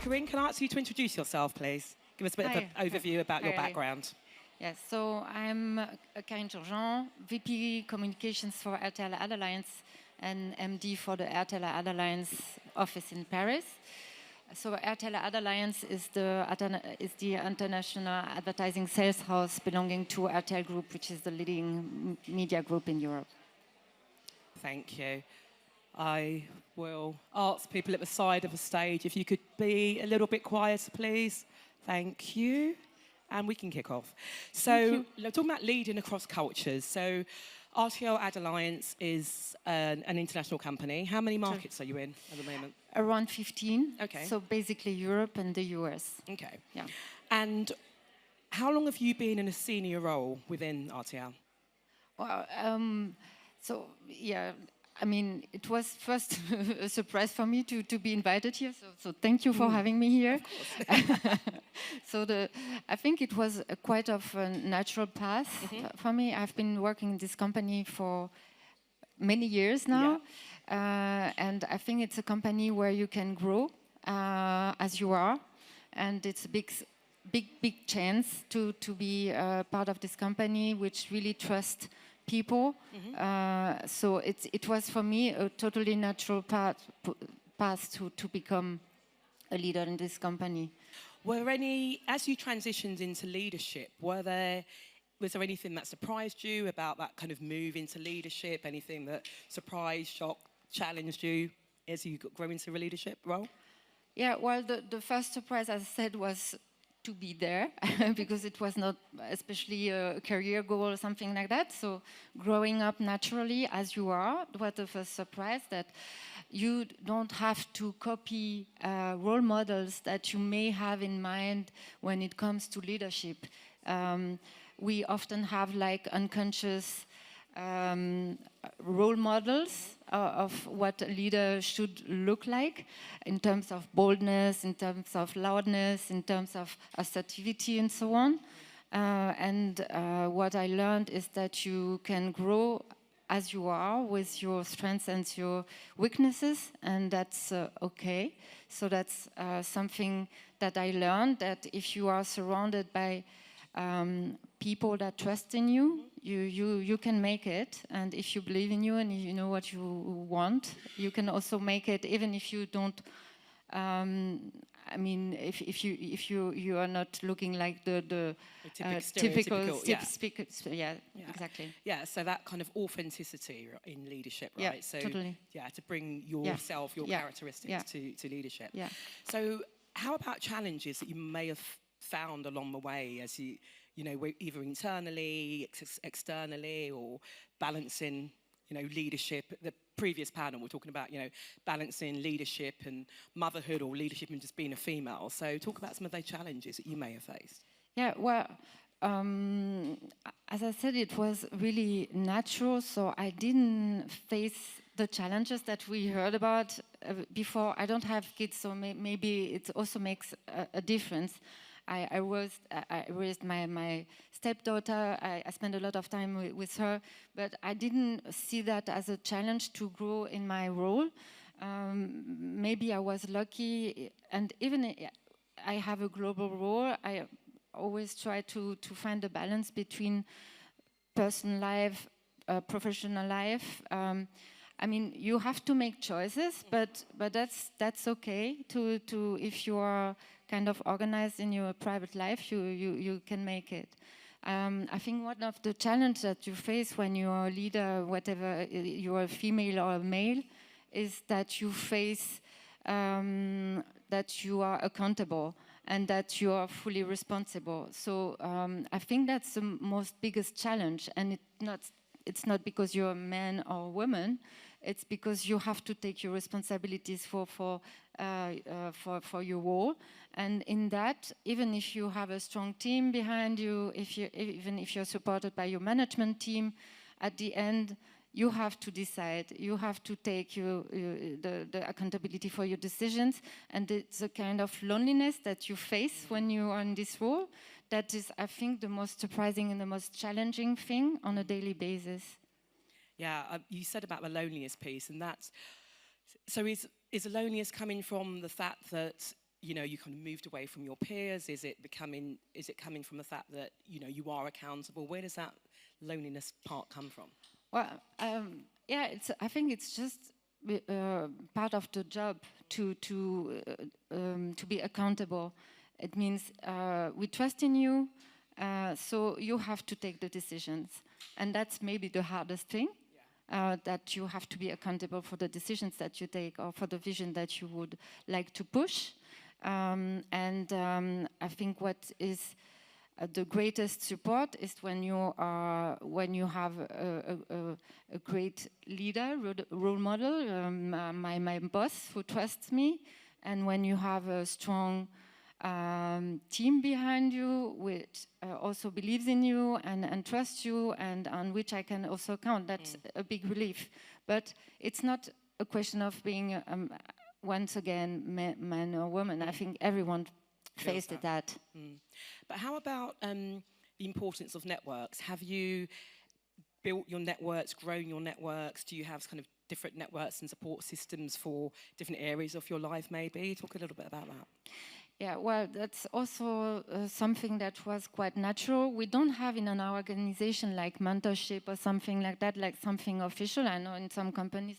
Carine, can I ask you to introduce yourself, please? Give us a bit of an overview about your background. Yes, so I'm Carine Turgeon, VP Communications for AdAlliance and MD for the AdAlliance office in Paris. So AdAlliance is the international advertising sales house belonging to RTL Group, which is the leading media group in Europe. Thank you. I will ask people at the side of the stage if you could be a little bit quieter, please. Thank you. And we can kick off. So, talking about leading across cultures. So, RTL AdAlliance is an international company. How many markets are you in at the moment? Around 15. Okay. So basically Europe and the US. Okay. Yeah. And how long have you been in a senior role within RTL? Well, I mean, it was first a surprise for me to be invited here. So thank you for having me here. I think it was quite of a natural path for me. I've been working in this company for many years now. And I think it's a company where you can grow as you are. And it's a big chance to be part of this company, which really trusts people. So it was for me a totally natural path to become a leader in this company. As you transitioned into leadership, was there anything that surprised you about that kind of move into leadership? Anything that surprised, shocked, challenged you as you grew into a leadership role? Yeah, well, the first surprise, as I said, was to be there because it was not especially a career goal or something like that. So growing up naturally as you are, what the first surprise that you don't have to copy role models that you may have in mind when it comes to leadership. We often have like unconscious role models of what a leader should look like in terms of boldness, in terms of loudness, in terms of assertivity and so on. What I learned is that you can grow as you are with your strengths and your weaknesses, and that's okay. So that's something that I learned, that if you are surrounded by people that trust in you, you can make it. And if you believe in you and you know what you want, you can also make it, even if you don't. I mean, if you are not looking like the typical speaker, exactly. Yeah, so that kind of authenticity in leadership, right? Yeah, so totally. Yeah, to bring yourself, your characteristics to leadership. Yeah. So, how about challenges that you may have found along the way as you know, either internally, externally, or balancing, leadership? The previous panel, we're talking about, balancing leadership and motherhood, or leadership and just being a female. So talk about some of those challenges that you may have faced. Yeah, well, as I said, it was really natural, so I didn't face the challenges that we heard about before. I don't have kids, so maybe it also makes a difference. I raised my stepdaughter. I spent a lot of time with her, but I didn't see that as a challenge to grow in my role. Maybe I was lucky, and even I have a global role. I always try to find a balance between personal life, professional life. I mean, you have to make choices, but that's okay. To if you are kind of organized in your private life, you can make it. I think one of the challenges that you face when you are a leader, whatever you are, a female or a male, is that you face that you are accountable and that you are fully responsible. So I think that's the most biggest challenge, and it's not because you're a man or a woman. It's because you have to take your responsibilities for your role, and in that, even if you have a strong team behind you, even if you're supported by your management team, at the end you have to decide. You have to take the accountability for your decisions, and it's a kind of loneliness that you face when you are in this role. That is, I think, the most surprising and the most challenging thing on a daily basis. Yeah, you said about the loneliness piece, and that's so is the loneliness coming from the fact that you know, you kind of moved away from your peers? Is it coming from the fact that, you know, you are accountable? Where does that loneliness part come from? Well, yeah, I think it's just part of the job to be accountable. It means we trust in you, so you have to take the decisions, and that's maybe the hardest thing. That you have to be accountable for the decisions that you take or for the vision that you would like to push. I think what is the greatest support is when you have a great leader, role model, my boss who trusts me, and when you have a strong team behind you, which also believes in you and trusts you, and on which I can also count. That's a big relief. But it's not a question of being, once again, man or woman. I think everyone faced that. But how about the importance of networks? Have you built your networks, grown your networks? Do you have kind of different networks and support systems for different areas of your life, maybe? Talk a little bit about that. Yeah, well, that's also something that was quite natural. We don't have in our organization like mentorship or something like that, like something official. I know in some companies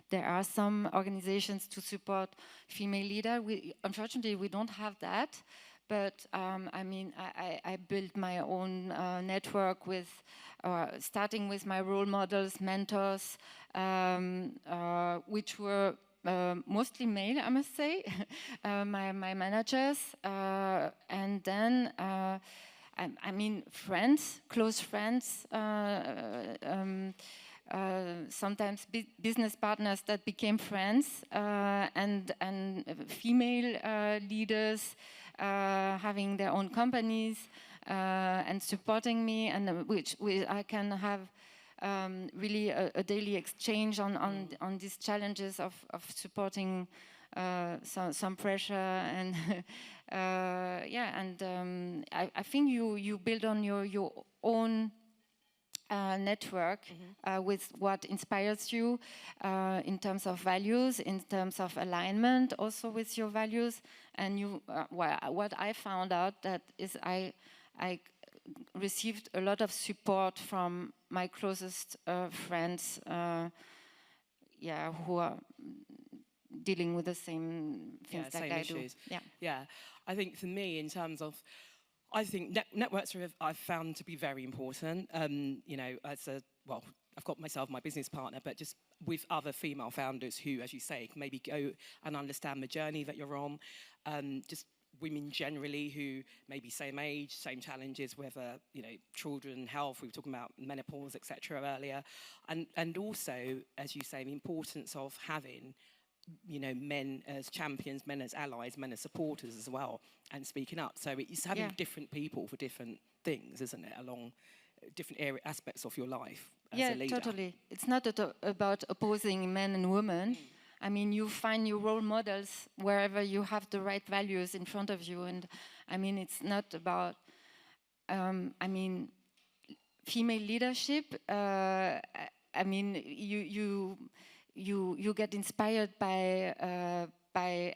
there are some organizations to support female leaders. Unfortunately, we don't have that. But I mean, I built my own network with, starting with my role models, mentors, which were mostly male, I must say, my managers, and then I mean friends, close friends, sometimes business partners that became friends, and female leaders having their own companies and supporting me, and which I can have really a daily exchange on these challenges of supporting some pressure and I think you build on your own network with what inspires you in terms of values, in terms of alignment also with your values. And what I found out that is I received a lot of support from my closest friends, who are dealing with the same things that I issues. do. Yeah. I think for me, in terms of, I think networks I've found to be very important. You know, I've got myself, my business partner, but just with other female founders who, as you say, maybe go and understand the journey that you're on. Just women generally who maybe same age, same challenges, whether, you know, children, health, we were talking about menopause, etc. earlier. And also, as you say, the importance of having, you know, men as champions, men as allies, men as supporters as well, and speaking up. So it's having different people for different things, isn't it, along different aspects of your life as a leader. Yeah, totally. It's not about opposing men and women. I mean, you find your role models wherever you have the right values in front of you. And I mean, it's not about, I mean, female leadership. I mean, you get inspired by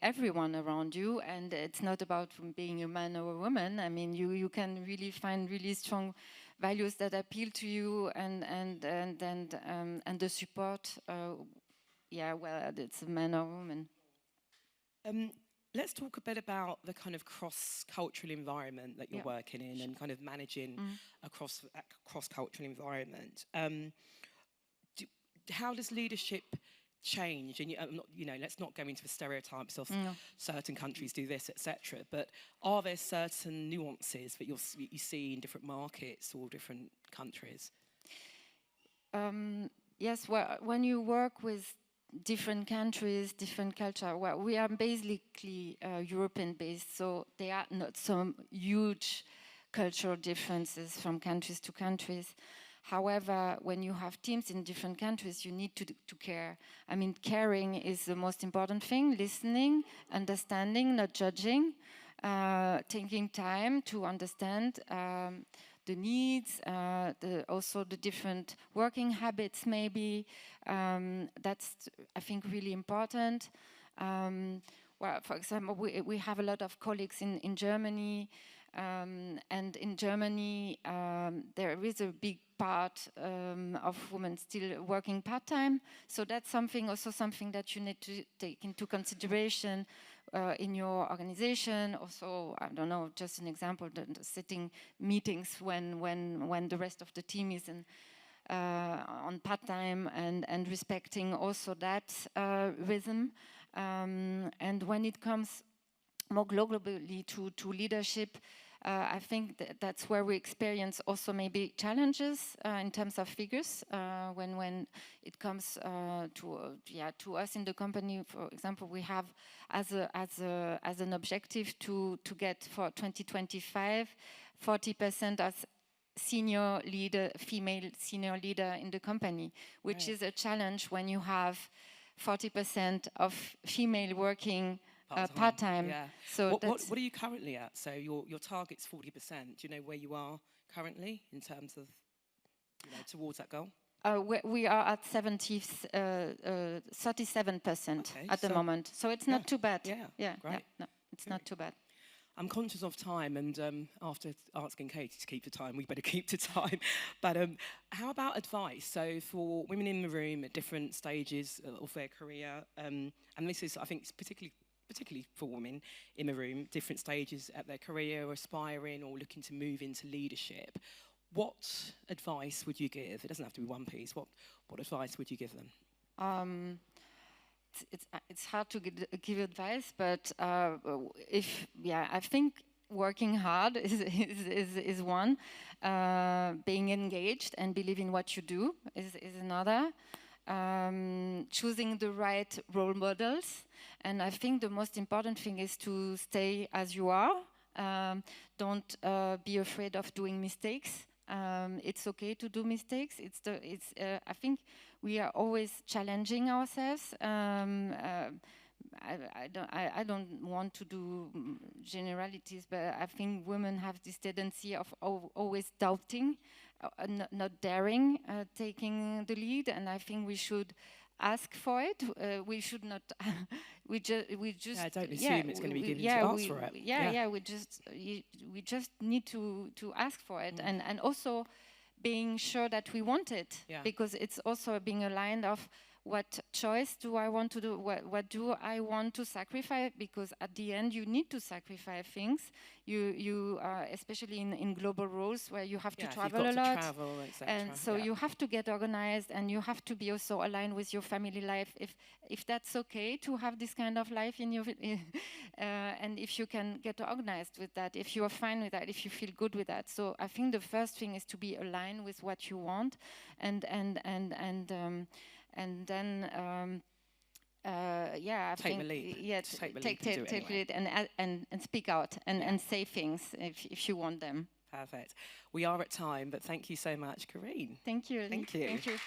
everyone around you, and it's not about being a man or a woman. I mean, you can really find really strong values that appeal to you, and the support. Whether it's a man or a woman. Let's talk a bit about the kind of cross-cultural environment that you're working in and kind of managing a cross-cultural environment. How does leadership change? And you know, let's not go into the stereotypes of certain countries do this, etc. But are there certain nuances that you see in different markets or different countries? Yes. Well, when you work with different countries, different culture. Well, we are basically European-based, so there are not some huge cultural differences from countries to countries. However, when you have teams in different countries, you need to care. I mean, caring is the most important thing, listening, understanding, not judging, taking time to understand the needs, also the different working habits maybe. That's, I think, really important. well, for example, we have a lot of colleagues in Germany, and in Germany there is a big part of women still working part-time. So that's also something that you need to take into consideration in your organization. Also, I don't know, just an example, the sitting meetings when the rest of the team is on part-time, and respecting also that rhythm. And when it comes more globally to leadership, I think that's where we experience also maybe challenges in terms of figures when it comes to us in the company. For example, we have as an objective to get for 2025 40% as female senior leader in the company, which is a challenge when you have 40% of female working part-time. Yeah. So what are you currently at? So your target's 40%. Do you know where you are currently in terms of, towards that goal? We are at 37% at the moment. So it's not too bad. Yeah, great. No, it's not too bad. I'm conscious of time, and after asking Katie to keep the time, we better keep the time. But how about advice? So for women in the room at different stages of their career, and this is, I think, particularly for women in the room, different stages at their career, aspiring or looking to move into leadership, what advice would you give? It doesn't have to be one piece. What advice would you give them? It's hard to give advice, but I think working hard is one. Being engaged and believe in what you do is another. Choosing the right role models, and I think the most important thing is to stay as you are. Don't be afraid of doing mistakes. It's okay to do mistakes. I think we are always challenging ourselves. I don't want to do generalities, but I think women have this tendency of always doubting, not daring taking the lead, and I think we should ask for it. We should not. we just. Don't assume it's going to be given to ask for it. We just need to ask for it, and also being sure that we want it, because it's also being aligned of what choice do I want to do, what do I want to sacrifice, because at the end you need to sacrifice things. You especially in global roles where you have to travel a lot, and so you have to get organized, and you have to be also aligned with your family life, if that's okay to have this kind of life in your and if you can get organized with that, if you are fine with that, if you feel good with that. So I think the first thing is to be aligned with what you want, and then take the lead. Take the lead and speak out and say things if you want them. Perfect. We are at time, but thank you so much, Carine. Thank you. Thank you. Thank you.